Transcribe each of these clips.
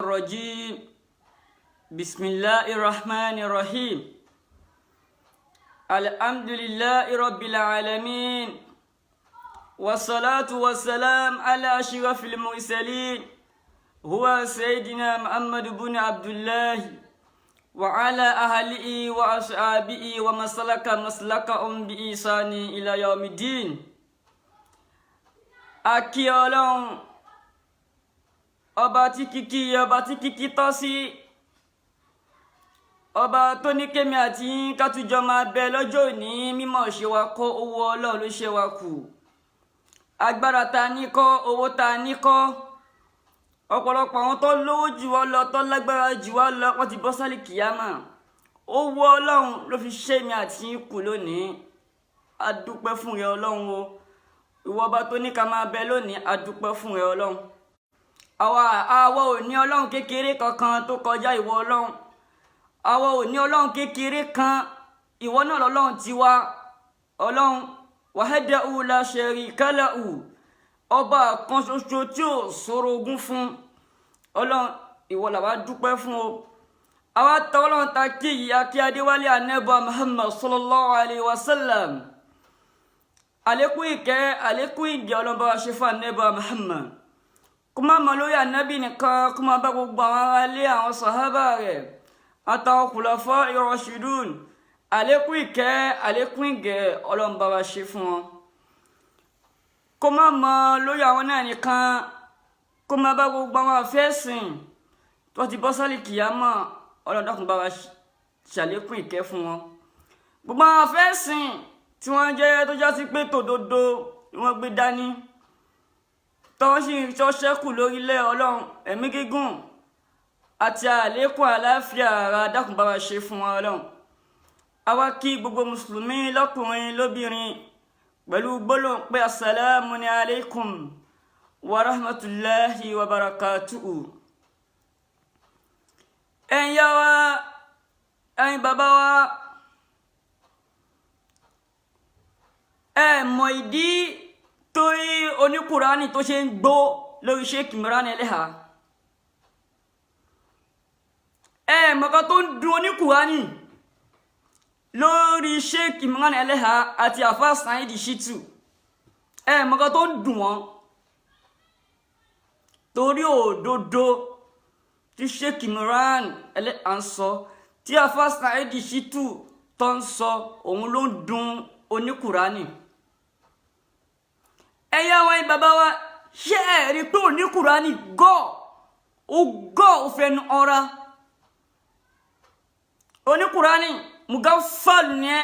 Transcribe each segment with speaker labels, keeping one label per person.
Speaker 1: الرجيم بسم الله الرحمن الرحيم الحمد لله رب العالمين والصلاة والسلام على أشرف المرسلين هو سيدنا محمد بن عبد الله وعلى أهله وأصحابه ومن سلك مسلكهم بإحسان إلى يوم الدين. Akí Ọlọ́run ọba tí kìkì tọ́ sí, ọba tó ní kémi àti yín ká tún jọ máa bẹ lọ́jọ́ òní. Mímọ̀ ṣe wa kọ́, owó Ọlọ́run ló ṣe wa kù. Agbára ta ní kọ́, owó ta ní kọ́. Ọ̀pọ̀lọpọ̀ àwọn tó lówó jù wá lọ, tó lágbára jù wá lọ, wọ́n ti bọ́ sálì kìyàmà. Owó Ọlọ́run ló fi ṣe mi àti yín kù lónìí. A dúpẹ́ fún rẹ Ọlọ́run o. Ìwọ ọba tó ní ká máa bẹ lónìí, a dúpẹ́ fún rẹ Ọlọ́run. Àwa ò ní Ọlọ́run kékeré kankan tó kọjá ìwọ Ọlọ́run. Àwa ò ní Ọlọ́run kékeré kan, ìwọ náà lọ́lọ́run ti wá. Ọlọ́run wahdahu la sharika lahu, ọba kan ṣoṣo tí ò sorogún fún. Ọlọ́run ìwọ làwa dúpẹ́ fún o. Àwa tọ Ọlọ́run ta kí ìyá kí Adéwálé Ànábì Muhammad sallallahu alayhi wa sallam. Àlékún ìkẹ́, àlékún ìgẹ̀ Ọlọ́run bá wa ṣe fún Ànábì Muhammad. Kó má mọ lórí Ànábì nìkan, kó má bá gbogbo àwọn ará ilé àwọn sàhábà rẹ̀ àtàwọn khulafa ar-rashidun. Àlékún ìkẹ́, àlékún ìgẹ̀ Ọlọ́run bá wa ṣe fún wọn. Kó má mọ lórí àwọn náà nìkan, kó má bá gbogbo àwọn àfẹ́sìn tó ti bọ́ sálì kìyàmà. Ọlọ́run dákun bá wa ṣàlékún ìkẹ́ fún wọn. Gbogbo àwọn àfẹ́sìn tí wọ́n jẹ́ tó já sí pé tòdodo ni wọ́n gbé dání, tọ́wọ́n sì ń ṣọ́ṣẹ́kù lórílẹ̀ Ọlọ́run, ẹ̀mí gígùn àti àlékún àlàáfíà ara dákun bá wa ṣe fún wọn Ọlọ́run. Àwa kí gbogbo mùsùlùmí lọ́kùnrin lóbìnrin pẹ̀lú gbólóhùn pé assalamu alaikum wa rahmatullahi wa barakatuhu. Ẹ̀yin yá wa, ẹ̀yin bàbá wa, ẹ mọ̀ ìdí torí oníkùránì tó ṣe ń gbó lórí Sheikh Imran Eleha. Ẹ mọ̀ kan tó ń dùn oníkùránì lórí Sheikh Imran Eleha àti Alfa Saheed Shittu. Ẹ mọ̀ kan tó ń dùn wọ́n torí òdodo tí Sheikh Imran Eleha ń sọ, tí Alfa Saheed Shittu tó ń sọ, òun ló ń dùn oníkùránì. Ẹ̀yin àwọn bàbá wa, ṣé ẹ rí pé oníkùránì ó fẹnu ọra. Oníkùránì mugafal ni ẹ,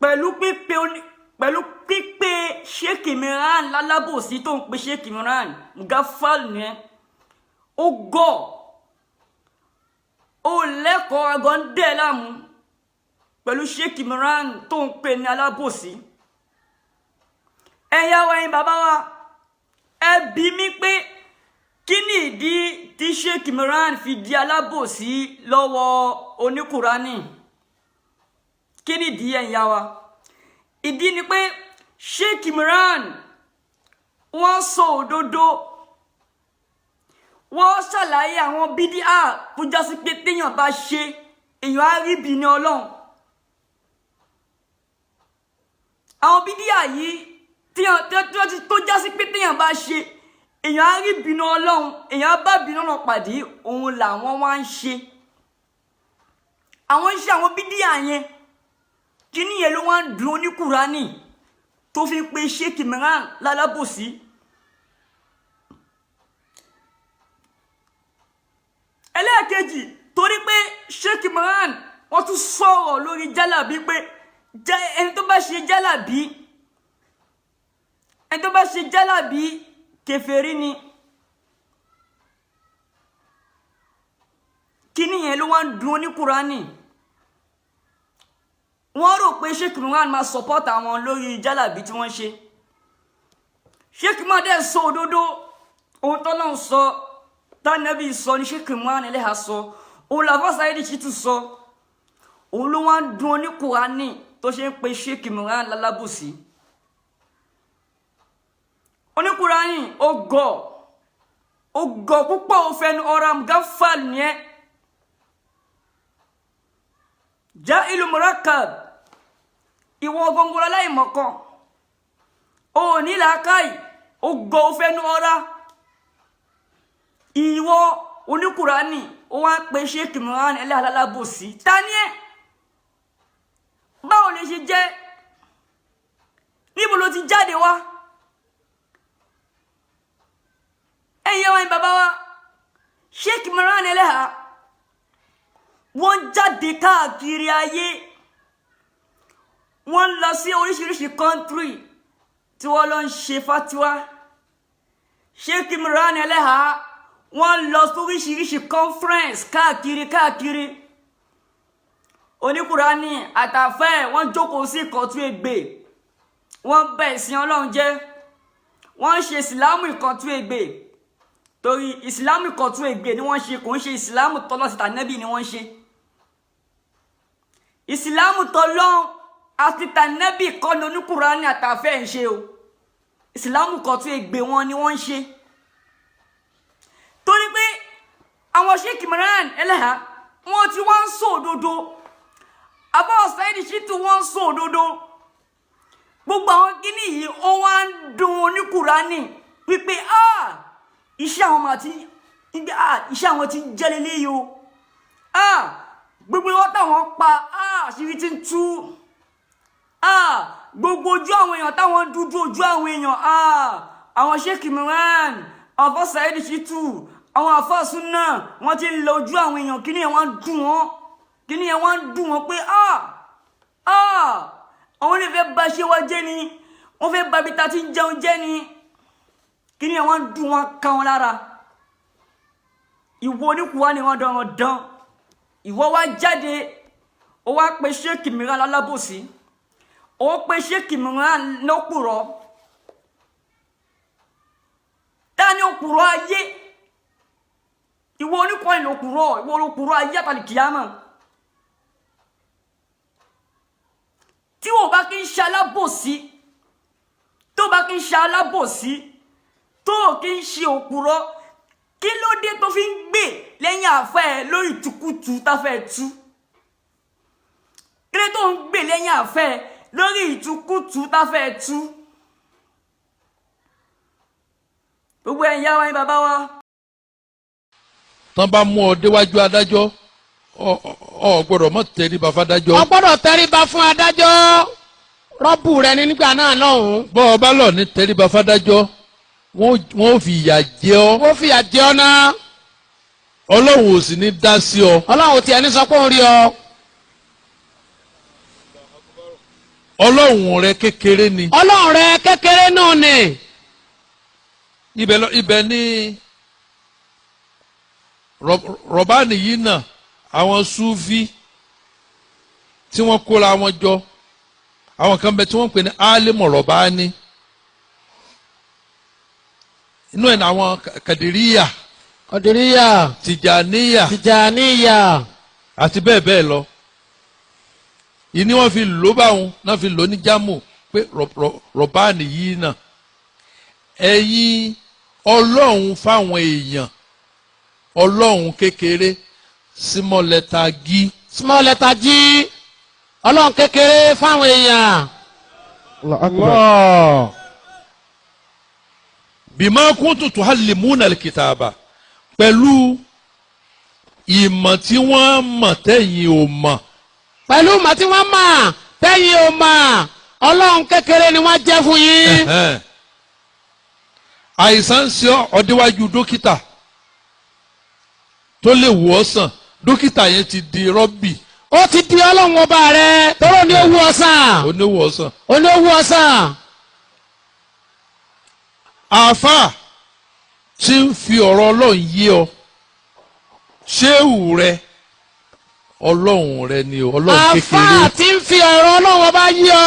Speaker 1: pẹ̀lú pípé Sheikh Imran lálábòsí tó ń pe Sheikh Imran, mugafal ni ẹ. Ó lẹ́kọ̀ọ́ agọ́ ń dẹ̀ láàmú pẹ̀lú Sheikh Imran tó ń pè ní alábòsí. Ẹ̀yin àwọn ẹ̀yin bàbá wa, ẹ bi mí pé kí ni ìdí tí Sheikh Imran fi di alábòsí lọ́wọ́ oníkùránì? Kí ni ìdí ẹ̀yin yá wa? Ìdí ni pé Sheikh Imran wọ́n sọ òdodo, wọ́n ṣàlàyé àwọn bídíà tó já sí pé téèyàn bá ṣe èèyàn á rí ìbínú Ọlọ́run. Àwọn bídíà yìí tó já sí pé téèyàn bá ṣe èèyàn á rí ìbínú Ọlọ́run, èèyàn á bá ìbínú Ọlọ́run pàdé, òun làwọn wá ń ṣe. Àwọn ń ṣe àwọn bídíà yẹn, kí nìyẹn ló wá ń dùn oníkùránì tó fi ń pe Sheikh Imran lálábòsí. Ẹlẹ́ẹ̀kejì, torí pé Sheikh Imran wọ́n tún sọ̀rọ̀ lórí jálàbí pé ẹni tó bá ṣe jálàbí kèfèrí ni. Kí nìyẹn ló wá ń dùn oníkùránì. Wọ́n rò pé Sheikh Imran máa support àwọn lórí jálàbí tí wọ́n ṣe. Sheikh Imran dẹ̀ sọ òdodo, ohun tó náà sọ, tánàbí sọ ní Sheikh Imran Eleha sọ, òun làfà Saheed Shittu sọ. Òun ló wá ń dùn oníkùránì tó ṣe ń pe Sheikh Imran lálábòsí. Oníkùránì ó gọ̀, ó gọ̀ púpọ̀ ó fẹnu ọ̀rọ̀ mughaffal nìyẹn jahilu murakkab ìwọ gbọngàn aláìmọ̀kan ó ní làákàyè ó gọ̀ ó fẹnu ọ̀rọ̀ ìwọ oníkùránì ó wá ń pe Sheikh Imran Alábòsí tani ẹ báwo lè ṣe jẹ́ níbo ló ti jáde wá ẹ̀yin àwọn bàbá wa Sheikh Imran Eleha wọ́n jáde káàkiri ayé wọ́n lọ sí oríṣiríṣi kọ́ńtírì tí wọ́n lọ ń ṣe fatiwa Sheikh Imran Eleha wọ́n lọ sí oríṣiríṣi conference káàkiri oníkùránì àtàfẹ́ wọ́n jókòó sí ìkọ̀tún ègbè wọ́n bẹ̀ ìsìn Ọlọ́run jẹ́ wọ́n ṣe ìsìlámù ìkọ̀tún ègbè torí ìsìlámù ìkọ̀tún ègbè ni wọ́n ṣe kò ń ṣe ìsìlámù tọ́lọ́ síta nẹ́bì ni wọ́n ṣe ìsìlámù tọ́lọ́ àti tànẹ́bì kọ́ ní oníkùránì àtàfẹ́ ń ṣe o ìsìlámù ìkọ̀tún ègbè wọn ni wọ́n ń ṣe torí pé àwọn Sheikh Imran Eleha wọ́n ti wọ́n ń sọ òdodo Àbá Said Shittu wọ́n ń sọ òdodo gbogbo àwọn kíní yìí ó wá ń dùn oníkùránì wípé iṣẹ́ àwọn àti iṣẹ́ àwọn ti jẹ́ lélẹ́yìí o gbogbo wọn táwọn pa àṣírí ti ń tú gbogbo ojú àwọn èèyàn táwọn dúdú ojú àwọn èèyàn àwọn Sheikh Imran Àbá Said Shittu àwọn àfáà súnà wọ́n ti ń lọ ojú àwọn èèyàn kíní yẹn wọ́n dùn wọ́n kíní yẹn wọ́n dùn wọ́n pé àwọn lè fẹ́ bà ṣe wá jẹ́ ni wọ́n fẹ́ bà bí ta ti ń jẹun jẹ́ ni kíní yẹn wọ́n dùn wọ́n ká wọn lára ìwọ oníkùwá ni wọ́n dán ìwọ wá jáde ó wá pe Sheikh Imran Alábòsí ó pe Sheikh Imran lókùrọ̀ tani òkùrọ̀ ayé ìwọ oníkùwá ni ìwọ olókùrọ̀ ayé àtàlìkìyàmọ̀ tí wọ́n bá kí ń ṣe alábòsí tó bá kí ń ṣe alábòsí tó kí ń ṣe òkúrọ́ kí ló dé tó fi ń gbè lẹ́yìn àfẹ́ lórí ìtukùtù táfẹ́ tú kí ló tó ń gbè lẹ́yìn àfẹ́ lórí ìtukùtù táfẹ́ tú gbogbo ẹ̀yà wa ní bàbá wa.
Speaker 2: tán bá mú ọ déwájú adájọ́ ọ gbọ́dọ̀ mọ tẹríba fádájọ́.
Speaker 3: ọ gbọ́dọ̀ tẹríba fún adájọ́ rọ́bù rẹ ní nígbà náà lọ́hùn.
Speaker 2: bọ́ ọ bá lọ ní tẹríba fádájọ́ wọ́n ò fi ìyà jẹ ọ́.
Speaker 3: wọ́n fi ìyà jẹ ọ́ náà.
Speaker 2: ọlọ́run ò sì ní dá sí ọ.
Speaker 3: ọlọ́run ò tiẹ̀ ní sọ pé òun rí ọ.
Speaker 2: ọlọ́run rẹ kékeré ni.
Speaker 3: ọlọ́run rẹ kékeré náà ni.
Speaker 2: ibẹ̀ ni rọ̀bánì yìí náà àwọn Súfí tí wọ́n kóra wọn jọ àwọn kan bẹ tí wọ́n pè ní alimu rọ̀bánì inú ẹ̀ ní àwọn kàdíríyà tìjàníyà àti bẹ́ẹ̀ bẹ́ẹ̀ lọ yìí ni wọ́n fi lò báwọn náà fi lò ní jámù pé rọ̀bánì yìí náà ẹ̀yin ọlọ́run fáwọn èèyàn ọlọ́run kékeré small letter G
Speaker 3: ọlọ́run kékeré fáwọn èèyàn.
Speaker 2: Allah. Bima kuntum tuhallimuna al-kitaba pẹ̀lú ìmọ̀ tí wọ́n mọ̀ tẹ́yìn ò mọ̀.
Speaker 3: pẹ̀lú ìmọ̀ tí wọ́n mọ̀ tẹ́yìn ò mọ̀ ọlọ́run kékeré ni wọ́n jẹ́ fún yín.
Speaker 2: àìsàn ń ṣe ọdíwájú dókítà tó lè wò ọ́ sàn dókítà yẹn ti di rọ́bì.
Speaker 3: ó ti di ọlọ́run ọba rẹ tọ́rọ ní owó ọ̀sán.
Speaker 2: oníwò ọ̀sán. àáfàá tí ń fi ọ̀rọ̀ ọlọ́run yé ọ ṣéwù rẹ ọlọ́run rẹ ni ọlọ́run kékeré.
Speaker 3: àáfàá tí ń fi ọ̀rọ̀ ọlọ́run ọba yé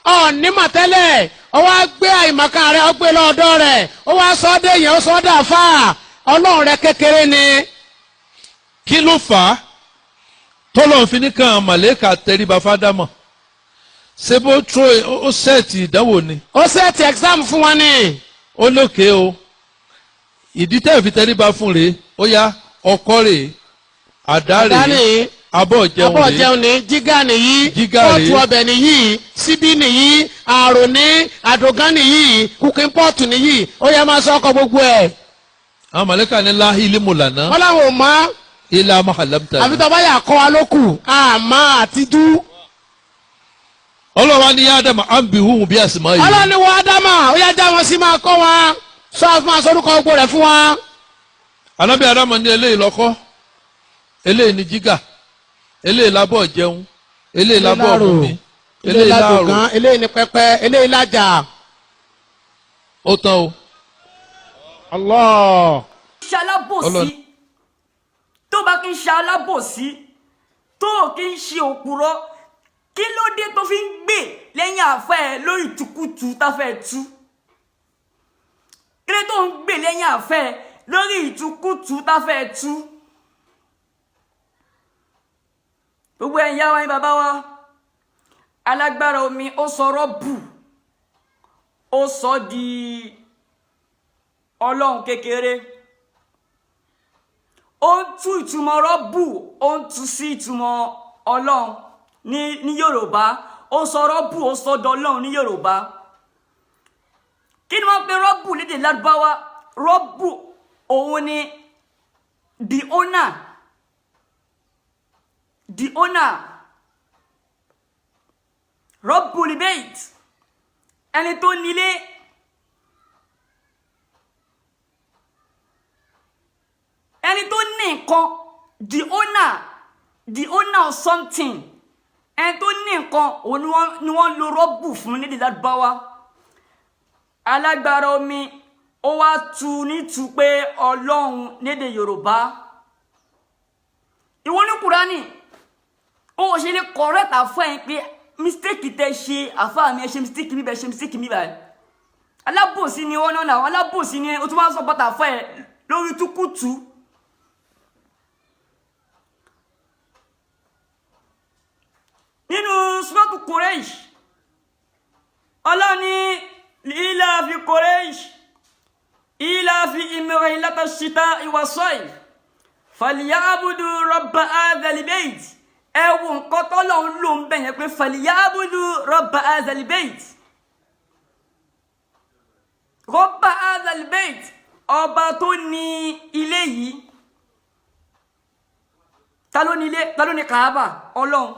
Speaker 3: ọ nímọ̀ tẹ́lẹ̀ ó wá gbé àìmọ̀kan rẹ ó gbé lọ́dọ̀ rẹ̀ ó wá sọ ọ́ dé yẹn ó sọ ọ́ dà fáà ọlọ́run rẹ kékeré ni.
Speaker 2: kí ló fà á tọ́lọ́run fi ní kan màlẹ́kà tẹríba fádámọ̀ ṣé bó tó ó sẹ́ẹ̀tì ìdánwò ni.
Speaker 3: ó sẹ́ẹ̀tì exam fún wọn ni.
Speaker 2: ó lókè o ìdí tẹ́ fi tẹríba fún rèé ó yá ọkọ rèé àdá rèé abọ́ jẹun
Speaker 3: ní jígà nìyí
Speaker 2: Jígà rèé.
Speaker 3: pọ́ọ̀tù ọbẹ̀ nìyí síbí nìyí àrò ní àdògán nìyí kùkín pọ́ọ̀tù nìyí ó yẹ máa sọ ọkọ̀ gbogbo ẹ̀.
Speaker 2: àwọn mọ̀lẹ́kà ní láhí ilé lànà
Speaker 3: wọ́n láwọn ò mọ́
Speaker 2: ilé amahalamta
Speaker 3: àfi tó bá yà kọ́ wa ló kù àmọ́ àtijú.
Speaker 2: ọlọ́wà ní ádámà àǹbìhùn bí àsìmọ́ yìí
Speaker 3: ọlọ́ni wọ ádámà ó yá já wọn sí máa kọ́ wọn sọ fún asọ́dúnkọ gbogbo rẹ̀ fún wa.
Speaker 2: anábì ádámà ní eléyìí lọ́kọ́ eléyìí ní jígà eléyìí lábọ̀ jẹun eléyìí lábọ̀ mumi eléyìí láàrò
Speaker 3: eléyìí ní pẹpẹ eléyìí lájà.
Speaker 2: ó tán o.
Speaker 3: Allah.
Speaker 1: ṣalábòsí tó bá kí n ṣe alábòsí tó kí n ṣe òpùrọ́ kí ló dé tó fi ń gbè lẹ́yìn àfẹ́ ẹ lórí ìtukùtù táfẹ́ tú kí ló tó ń gbè lẹ́yìn àfẹ́ ẹ lórí ìtukùtù táfẹ́ tú gbogbo ẹ̀yin yá wa ní bàbá wa alágbára omi ó sọ rọ́bù ó sọ di ọlọ́run kékeré ó ń tú ìtumọ̀ rọ́bù ó ń tú sí ìtumọ̀ ọlọ́run ní Yorùbá ó sọ rọ́bù ó sọ dọ́lọ́run ní Yorùbá kí ni wọ́n pe rọ́bù lédè Lárúbáwá rọ́bù òun ni the owner rọ́bù libait ẹni tó nílé ẹni tó ní nǹkan the owner of something ẹni tó ní nǹkan òun ni wọ́n lo rọ́bù fún nídìí Lárúbáwá alágbára omi ó wá tu nítu pé ọlọ́run nídìí Yorùbá ìwọ ní Kùránì ó ṣe lè correct àfọ́ ẹ̀ pé mistake tẹ ṣe àfáà mi ẹ ṣe mistake mi bẹ ṣe mistake mi báyìí alábòsí ni wọn náà alábòsí ni o tún wá sọ bàtà àfọ́ ẹ lórí túkútù. nínú suratu Quraysh ọlọ́ni ilà fi Quraysh ilà fi imrahilata shita'i wa sayf falyabudu rabba hadhal bayt ẹ wo nǹkan tọ́lọ́run ló ń bẹ̀yẹn pé falyabudu rabba hadhal bayt rabba hadhal bayt ọba tó ní ilé yìí ta ló ní ilé ta ló ní Kaaba ọlọ́run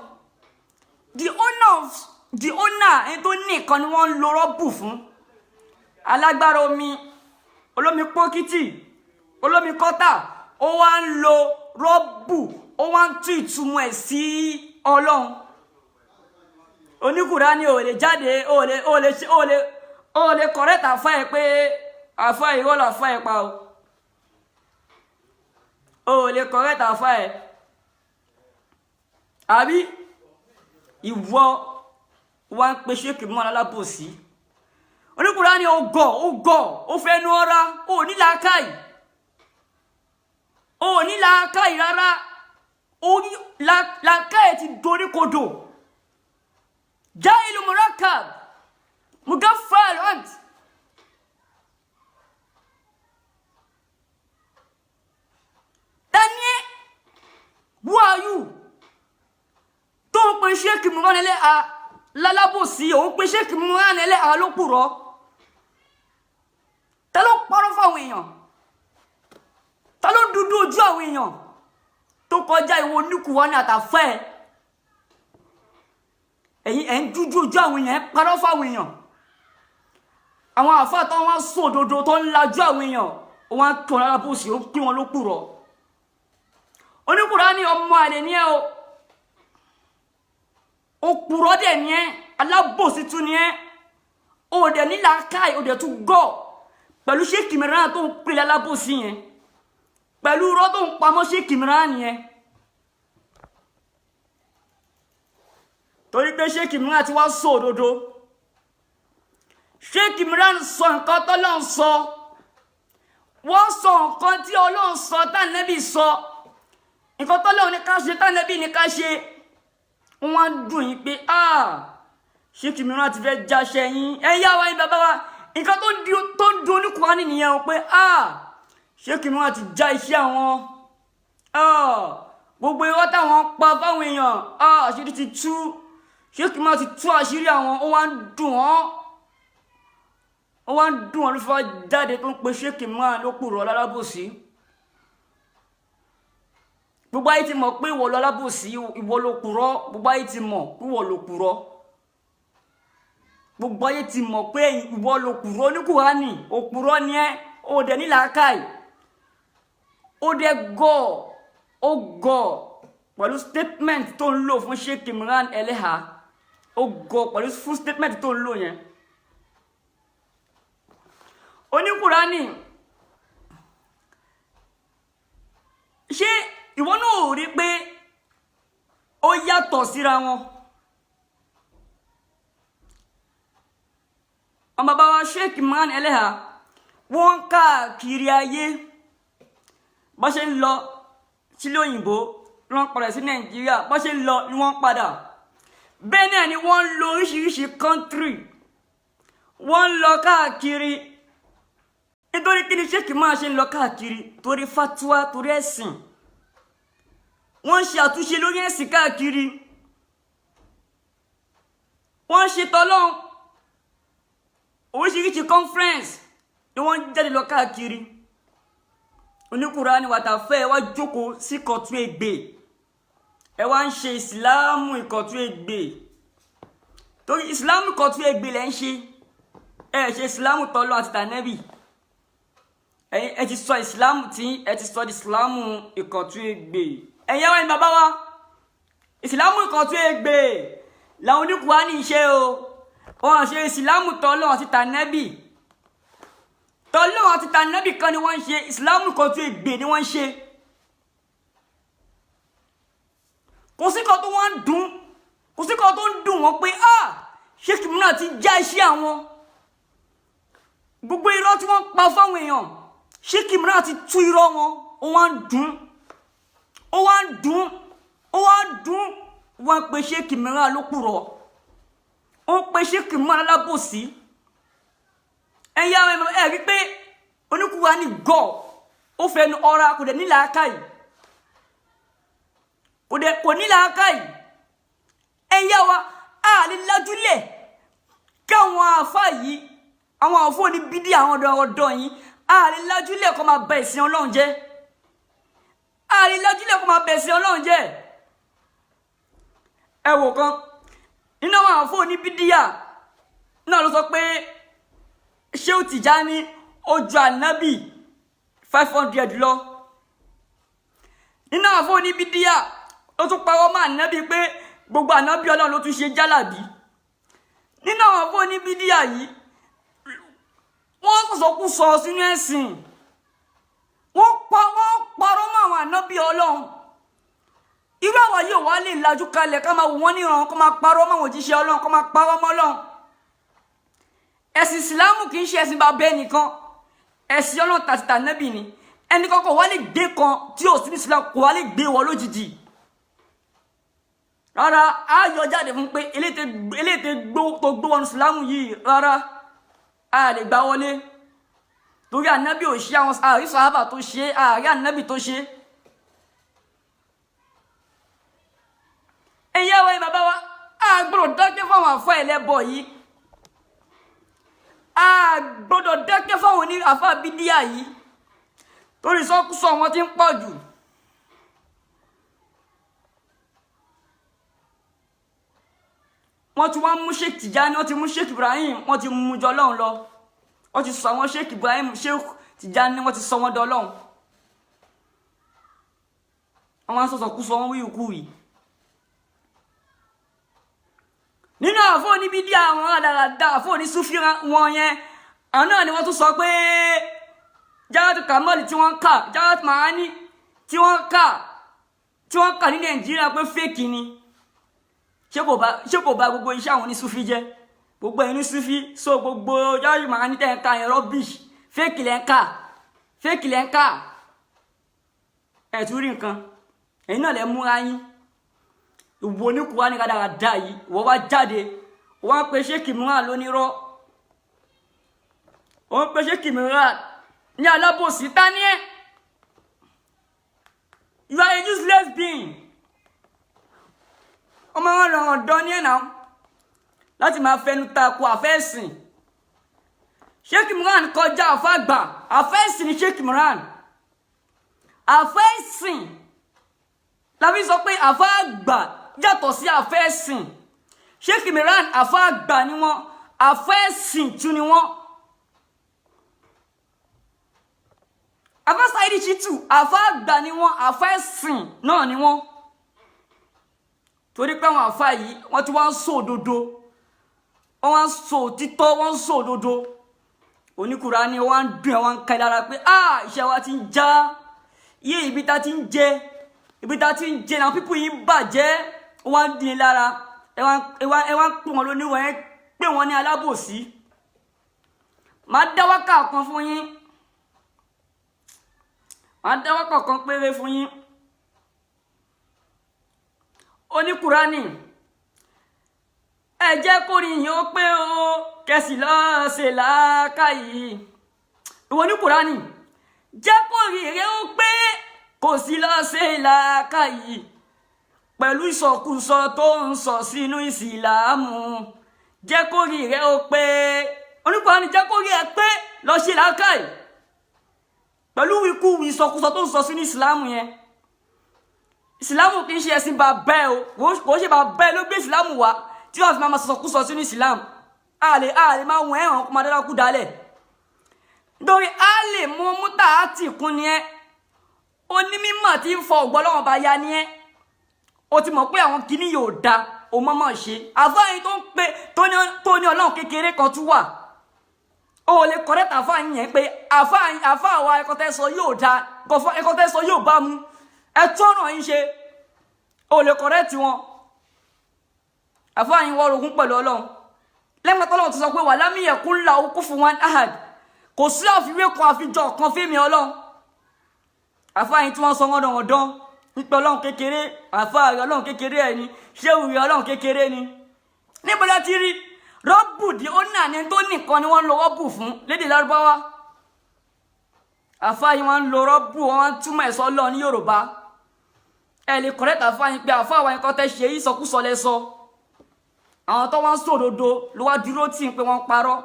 Speaker 1: the owner ẹni tó ní nǹkan ni wọ́n ń lo rọ́bù fún alágbára omi olómi pọ́kítì olómi kọ́tà ó wá ń lo rọ́bù ó wá ń tú ìtumọ̀ ẹ̀ sí ọlọ́run oníkùránì ò lè jáde ó lè kọ̀rẹ́tà àfá ẹ̀ pé àfá ẹ̀ ìwọ́lọ̀ àfá ẹ̀ pa ó lè kọ̀rẹ́tà àfá ẹ̀ àbí ìwọ wá ń pe ṣéèkì mọ́ alábòsí oníkùránì ó gọ̀ ó fẹ́ nu ọ́ra ó ní làákàyè rárá làákàyè ti dorí kodò jahilu murakkab mugaffal ant Daniel who are you tó ń pe ṣéèkì mọ́ nílé a lálábòsí òun pe ṣéèkì mọ́ nílé a ló purọ́ ta ló parọ́ fáwọn èèyàn ta ló dúdú ojú àwọn èèyàn tó kọjá ìwọ oníkùwá ní àtàfẹ́ ẹ̀yin ẹ̀ ń dúdú ojú àwọn èèyàn ẹ̀ parọ́ fáwọn èèyàn àwọn àfáà tó wọ́n sọ òdodo tó ń lajú àwọn èèyàn wọ́n tó lálábòsí ó pín wọn ló purọ́ oníkùrá ní ọmọ àlè ní ẹ o òpùrọ́ dẹ̀ ní ẹ alábòsí tún ní ẹ o dẹ̀ ní làákàyè o dẹ̀ tún gọ̀ pẹ̀lú ṣéèkì mìíràn tó ń pè lálábòsí yẹn pẹ̀lú irọ́ tó ń pamọ́ ṣéèkì mìíràn yẹn torí pé ṣéèkì mìíràn ti wá sọ òdodo ṣéèkì mìíràn sọ nǹkan tọ́lọ́run sọ wọ́n sọ nǹkan tí Ọlọ́run sọ tánẹ́bì sọ nǹkan tọ́lọ́run ní ká ṣe tánẹ́bì ní ká ṣe wọ́n dùn yín pé ṣéèkì mìíràn ti fẹ́ jáṣẹ́ yín ẹ̀yà wa yín bàbá wa nǹkan tó ń dun oníkùránì nìyẹn o pé Sheikh Imran ti já iṣẹ́ àwọn gbogbo irọ́ táwọn pa fáwọn èèyàn àṣírí ti tú Sheikh Imran ti tú àṣírí àwọn ó wá ń dùn wọ́n ló fà jáde tó ń pe Sheikh Imran ló kúrò lálábòsí gbogbo ayé ti mọ̀ pé ìwọ lọ lálábòsí ìwọ ló kúrò gbogbo ayé ti mọ̀ pé ìwọ ló kúrò gbogbo ayé ti mọ̀ pé ìwọ ló kúrò ní Kùránì òkúrò ni ẹ́ ó dẹ̀ ní làákàyè ó dẹ̀ gọ̀ pẹ̀lú statement tó ń lò fún Sheikh Imran Eleha ó gọ̀ pẹ̀lú fún statement tó ń lò yẹn oníkùránì ṣé ìwọ náà ò rí pé ó yàtọ̀ síra wọn ọmọ bàbá wa Sheikh Imran Eleha wọ́n káàkiri ayé bó ṣe ń lọ sílé òyìnbó wọ́n padà sí Nàìjíríà bó ṣe ń lọ ni wọ́n padà bẹ́ẹ̀ náà ni wọ́n ń lọ oríṣiríṣi country wọ́n ń lọ káàkiri nítorí kí ni Sheikh Imran ṣe ń lọ káàkiri torí fatwa torí ẹ̀sìn wọ́n ń ṣe àtúnṣe lórí ẹ̀sìn káàkiri wọ́n ń ṣe tọ́lọ́n oríṣiríṣi conference ni wọ́n jáde lọ káàkiri oníkùránì wàtàfẹ́ wá jókòó sí Ìkọ̀tún Ègbè ẹ wá ń ṣe ìsìláàmù Ìkọ̀tún Ègbè torí ìsìláàmù Ìkọ̀tún Ègbè lẹ́ ń ṣe ẹ ṣe ìsìláàmù tọ́lọ́ àti tànẹ́bì ẹ ti sọ ìsìláàmù tí ẹ ti sọ di ìsìláàmù Ìkọ̀tún Ègbè ẹ̀yin àwọn bàbá wa ìsìláàmù Ìkọ̀tún Ègbè làwọn oníkùránì ṣe o wọ́n ṣe ìsìláàmù tọ́lọ́ àti tànẹ́bì tọ́lọ́ àti tànẹ́bì kan ni wọ́n ń ṣe ìsìláàmù Ìkọ̀tún Ègbè ni wọ́n ń ṣe kò sí kan tó wọ́n ń dùn kò sí kan tó ń dùn wọ́n pé Sheikh Imran ti já iṣẹ́ àwọn gbogbo irọ́ tí wọ́n pa fáwọn èèyàn Sheikh Imran ti tú irọ́ wọn ó wá ń dùn wọ́n pe Sheikh Imran lókùrọ̀ ó pe Sheikh Imran alábòsí ẹ̀yà ẹ̀ rí pé oníkùránì gọ̀ ó fẹnu ọ̀ra kò dẹ̀ ní làákàyè kò ní làákàyè ẹ̀yà wa lè lájúlẹ̀ káwọn àfá yìí àwọn àfọ́ ní bídí àwọn ọ̀dọ́ yìí lè lájúlẹ̀ kó máa bà ẹ̀sìn Ọlọ́run jẹ́ lè lájúlẹ̀ kó máa bà ẹ̀sìn Ọlọ́run jẹ́ ẹ wò kan nínú àwọn àfọ́ ní bídíà náà ló sọ pé Ṣéhù Tìjání ó ju ànábì 500 lọ nínú àwọn àfọ́ ní bídíà ó tún parọ́ mọ́ ànábì pé gbogbo ànábì Ọlọ́run ló tún ṣe jálàbí nínú àwọn àfọ́ ní bídíà yìí wọ́n sọ̀sọ̀kú sọ sínú ẹ̀sìn wọ́n parọ́ mọ́ àwọn ànábì Ọlọ́run irú àwọn yóò wá lè lajú kalẹ̀ ká máa wò wọ́n níran kó máa parọ́ mọ́ àwọn òjíṣẹ́ Ọlọ́run kó máa parọ́ mọ́ Ọlọ́run ẹ̀sìn ìsìlámù kì í ṣe ẹ̀sìn bàbá ẹnìkan ẹ̀sìn Ọlọ́run tàti tànábì ni ẹnìkan kò wá lè gbé kan tí ò sí ní ìsìlámù kò wá lè gbé wọ lójijì rárá á yọ jáde fún pé eléyìí tó gbé wọn ìsìlámù yìí rárá a lè gbà wọlé torí ànábì ò ṣe àwọn àrí sàhábà tó ṣe àrí ànábì tó ṣe ẹ̀yà wa bàbá wa a gbọ́dọ̀ dákẹ́ fáwọn àfọ ẹlẹ́bọ yìí a gbọ́dọ̀ dákẹ́ fáwọn oní àfọ bídíà yìí torí sọ́kúsọ wọn ti ń pọ̀ jù wọ́n ti wá mú Sheikh Tijani wọ́n ti mú Sheikh Ibrahim wọ́n ti mú jọ Ọlọ́run lọ wọ́n ti sọ àwọn Sheikh Ibrahim Sheikh Tijani wọ́n ti sọ wọn dọ́lọ́run àwọn asọ̀sọ̀kúsọ wọn wíwúkú yìí nínú àfọ́ ní bídíà àwọn àdàràdà àfọ́ ní Sufi wọn yẹn àwọn náà ni wọ́n tún sọ pé Jawahiratu Kamal tí wọ́n kà Jawahiratu Ma'ani tí wọ́n kà ní Nàìjíríà pé fake ni ṣé kò bá gbogbo iṣẹ́ àwọn ní Sufi jẹ́ gbogbo ẹni Sufi so gbogbo Jawahiratu Ma'ani tẹ́ ń ka yẹn rubbish fake lẹ́ ń kà ẹ̀ tún rí nǹkan ẹ̀yin náà lẹ́ múra yín ìwọ ní Kùránì kádàrádà yìí wọ́n wá jáde wọ́n pe Sheikh Imran lónírọ́ wọ́n pe Sheikh Imran ní alábòsí ta ni ẹ́? You are a useless being. ọmọ wọn ràn ọ̀dọ́ ní ẹ̀ náà láti máa fẹnu tako àfẹ́sìn. Sheikh Imran kọjá àfàgbà, àfẹ́sìn ni Sheikh Imran. Àfẹ́sìn làbí sọ pé àfàgbà yàtọ̀ sí àfẹ́sìn. Sheikh Imran àfàgbà ni wọ́n, àfẹ́sìn tún ni wọ́n. Àfà Saidi Shittu àfàgbà ni wọ́n, àfẹ́sìn náà ni wọ́n. Torí pé àwọn àfà yìí wọ́n ti wá ń sọ òdodo, wọ́n wá ń sọ òtítọ́, wọ́n ń sọ òdodo. Oníkùránì wọ́n ń dùn ẹ̀, wọ́n ń ka lára pé iṣẹ́ wa ti ń já, iye ibi ta ti ń jẹ, ibi ta ti ń jẹ náà pípù yìí ń bàjẹ́, wọ́n ń dín lára. ẹ wá ń pè wọ́n lóníwọ̀n, ẹ pè wọ́n ní alábòsí. Màá dá wákà kan fún yín, màá dá wákà kan péré fún yín. Oníkùránì ẹ jẹ́ kó rí yín ó pé o kẹsì lọ́ọ́ ṣe làákàyè. Ìwọ Oníkùránì jẹ́ kó rí rẹ ó pé kò sí lọ́ọ́ ṣe làákàyè pẹ̀lú ìsọkúsọ tó ń sọ sínú ìsìlámù. Jẹ́ kó rí rẹ ó pé Oníkùránì jẹ́ kó rí ẹ pé lọ́ọ́ ṣe làákàyè pẹ̀lú ikú ìsọkúsọ tó ń sọ sínú ìsìlámù yẹn. Ìsìlámù kì í ṣe ẹ̀sìn bàbá ẹ o, kò ṣe bàbá ẹ ló gbé ìsìlámù wá tí wọ́n fi máa sọkúsọ sínú ìsìlámù. A lè máa wọ̀n ẹ̀hàn kó máa dára kú dálẹ̀. Nítorí a lè mú mútà àti ìkún ni ẹ́, onímọ̀ tí ń fọ ọ̀gbọ́n lọ́wọ́ bá ya ni ẹ́. O ti mọ̀ pé àwọn kìíní yóò da, o mọ́mọ́ ṣe. Àfáàyìn tó ń pè tó ní ọlọ́run kékeré kan tún wà. O lè correct àfáàyìn yẹn pé àfáàwà ẹ̀kọ́ tẹ́ sọ yóò da, ẹ̀kọ́ tẹ́ sọ yóò bá mu. Ẹ tọ́nà yín ṣe, o lè correct wọn. Àfáàyìn wọ́n rogún pẹ̀lú ọlọ́run. Lẹ́gbẹ̀ẹ́ tọ́lọ́run ti sọ pé wà lámìyẹ̀ kún la okú fún wọn ahad. Kò sí àfiwé kan àfijọ́ kan fíìmì ọlọ́run. Àfáàyìn tí wọ́n sọ wọ́n dán ọ̀dán nípa ọlọ́run kékeré, àfáàrí ọlọ́run kékeré ẹ̀ ni, ṣéwùrí ọlọ́run kékeré ni. Níbo la ti rí rọ́bù di ó nà ní tó nìkan ni wọ́n lo rọ́bù fún lédè Lárúbáwá. Àfáàyìn wọn lo rọ́bù, wọn túmọ̀ ẹ̀sọ́ lọ ní Yorùbá. Ẹ lè correct àfáàyìn pé àfáàwà ẹ̀kọ́ tẹ́ ṣe ìsọkúsọ lẹ́sọ. Àwọn tó wọ́n sòdodo ló wá dúró tí ń pé wọ́n parọ́.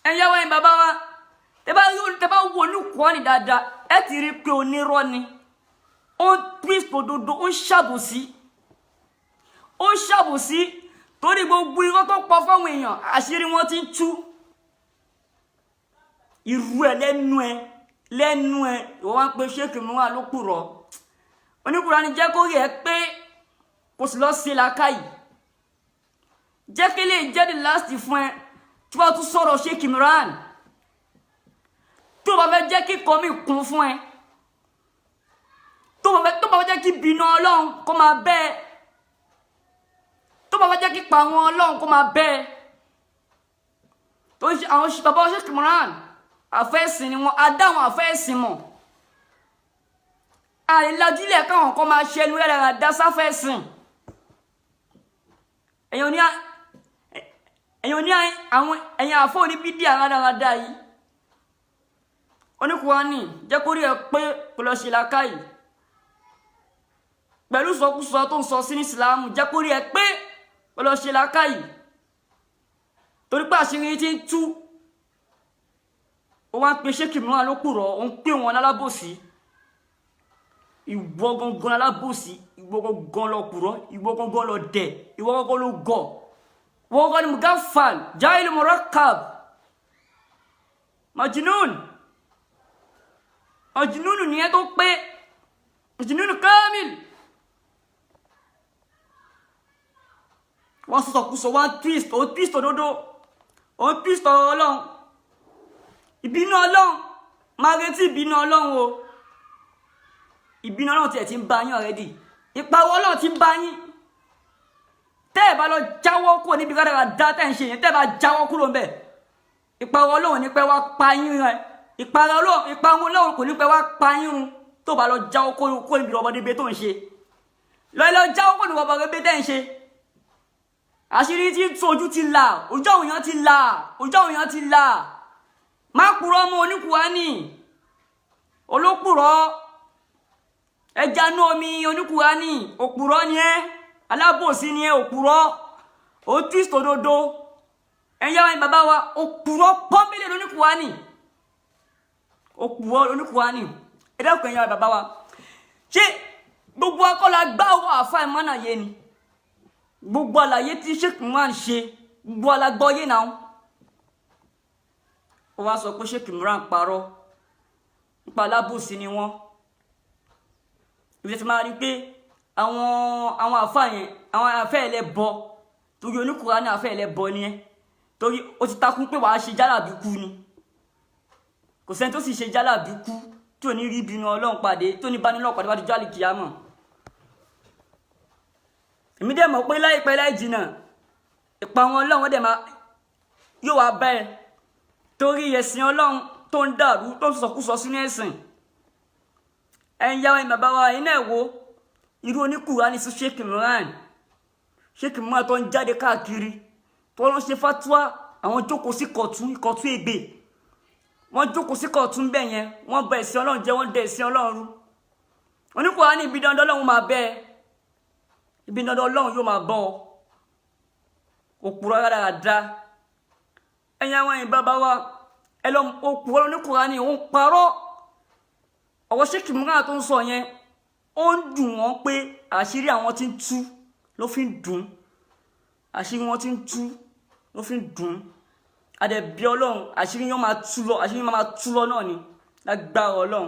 Speaker 1: Ẹ̀yin yàwó ẹ̀yin bàbá wa, tẹ́ bá wo olùkọ́ ni dáadáa, ẹ ti rí pé onírọ́ ni. Ó ń twist òdodo, ó ń ṣàbòsí. Ó ń ṣàbòsí torí gbogbo irọ́ tó pọ̀ fáwọn èèyàn, àṣírí wọn ti ń tú. Irú ẹ̀ lẹ́nu ẹ̀, ìwọ wá ń pe Sheikh Imran ló kùrọ̀. Oníkùránì jẹ́ kó rí ẹ pé kò sì lọ sí làákàyè. Jẹ́ kí lè jẹ́ the last fún ẹ tí wọ́n tún sọ̀rọ̀ Sheikh Imran. Tó bá fẹ́ jẹ́ kí kọ́ mi kún fún ẹ. Tó bá fẹ́ jẹ́ kí bínú Ọlọ́run kó máa bẹ́ ẹ. Tó bá fẹ́ jẹ́ kí pa àwọn Ọlọ́run kó máa bẹ́ ẹ. Tó ń ṣe àwọn bàbá Sheikh Imran àfẹ́sìn ni wọ́n, adáwọn àfẹ́sìn mọ̀. Àìlájúlẹ̀ káwọn kan máa ṣẹnu rẹ̀ rà dá sáfẹ́sìn. Ẹ̀yin àfọ́ ní bídí àrádáradá yìí. Oníkùránì jẹ́ kó rí ẹ pé kò lọ ṣe làákàyè. Pẹ̀lú sọkúsọ tó ń sọ sí ní Ìsìlámù, jẹ́ kó rí ẹ pé kò lọ ṣe làákàyè. Torí pé àṣírí ti ń tú. Ó wá ń pe Sheikh Imran ló kùrọ̀, ó ń pè wọn lálábòsí. Ìwọ gangan lálábòsí, ìwọ gangan lọ kùrọ̀, ìwọ gangan lọ dẹ̀, ìwọ gangan ló gọ̀. Ìwọ gangan ni mugaffal, jahil murakkab, majnun ni ẹ tó pé, majnun kamil. Wọ́n sọ̀kúsọ, wọ́n twist òdodo, wọ́n twist Ọlọ́run. Ìbínú Ọlọ́run, máa retí ìbínú Ọlọ́run o. Ìbínú Ọlọ́run tiẹ̀ ti ń bá yín already. Ìpàwọ̀ Ọlọ́run ti ń bá yín. Tẹ́ ẹ bá lọ jáwọ́ kúrò níbi kádàrá dá tẹ́ ń ṣe yẹn, tẹ́ ẹ bá jáwọ́ kúrò ń bẹ̀. Ìpàwọ̀ Ọlọ́run ní pé wá pa yín rẹ̀. Ìpàwọ̀ Ọlọ́run kò ní pé wá pa yín run tó bá lọ jáwọ́ kúrò níbi ọmọdébé tó ń ṣe. Lọ jáwọ́ kúrò níbi ọmọdébé tẹ́ ń ṣe. Àṣírí tí ojú ti là, ojú àwọn èèyàn ti là. má purọ́ mọ́ oníkùránì olópùrọ́ ẹja nú omi oníkùránì òpùrọ́ ni ẹ́ alábòsí ni ẹ́ òpùrọ́ ó twist òdodo ẹ̀yà wa ni bàbá wa òpùrọ́ pọ́nbílẹ̀ lóníkùránì òpùrọ́ lóníkùránì ẹ̀dẹ́kùn ẹ̀yà wa bàbá wa ṣé gbogbo akọ́lá gbá owó àfa ìmọ̀nà yé ni gbogbo àlàyé tí Sheikh Imran ṣe gbogbo alágbọ́ yé náà ó wá sọ pé Sheikh Imran parọ́ nípa alábòsí ni wọ́n ibi tí máa rí pé àwọn àfa yẹn àwọn afẹ́ ẹlẹ́bọ torí oníkùránì afẹ́ ẹlẹ́bọ ni ẹ́ torí ó ti takún pé wàá ṣe jálàbí kú ni kò sẹ́ni tó sì ṣe jálàbí kú tí ò ní rí ìbínú Ọlọ́run pàdé tó ní bá nílò pàdé wá di jálì kìámọ̀ èmi dẹ̀ mọ̀ pé láìpẹ́ láì jìnnà ìpa wọn Ọlọ́run dẹ̀ máa yóò wá bẹ́ẹ̀ torí ẹ̀sìn Ọlọ́run tó ń dàrú tó ń sọkúsọ sínú ẹ̀sìn ẹ̀yin yàwó ìmọ̀ bá wa iná ẹ̀wò irú oníkùránì sí Sheikh Imran tó ń jáde káàkiri tó lọ́n ṣe fatuwa àwọn jókòó sí ìkọ̀tún ègbè wọ́n jókòó sí kọ̀ọ̀tún bẹ́ẹ̀ yẹn wọ́n bẹ ẹ̀sìn Ọlọ́run jẹ́ wọ́n dẹ ẹ̀sìn Ọlọ́run rú oníkùránì ibi dandan Ọlọ́run máa bẹ́ ẹ ibi dandan Ọlọ́run yóò máa bọ́ ọ òpùrọ̀ dáadáa ẹ̀yin àwọn ẹ̀yin bàbá wa ẹ lọ òpùrọ̀ oníkùránì òun parọ́ ọ̀wọ́ Sheikh Imran tó ń sọ yẹn ó ń dùn wọ́n pé àṣírí àwọn tí ń tú ló fi ń dùn àṣírí wọn tí ń tú ló fi ń dùn adẹ̀bí Ọlọ́run àṣírí yóò máa tú lọ àṣírí máa tú lọ náà ni lágbára Ọlọ́run.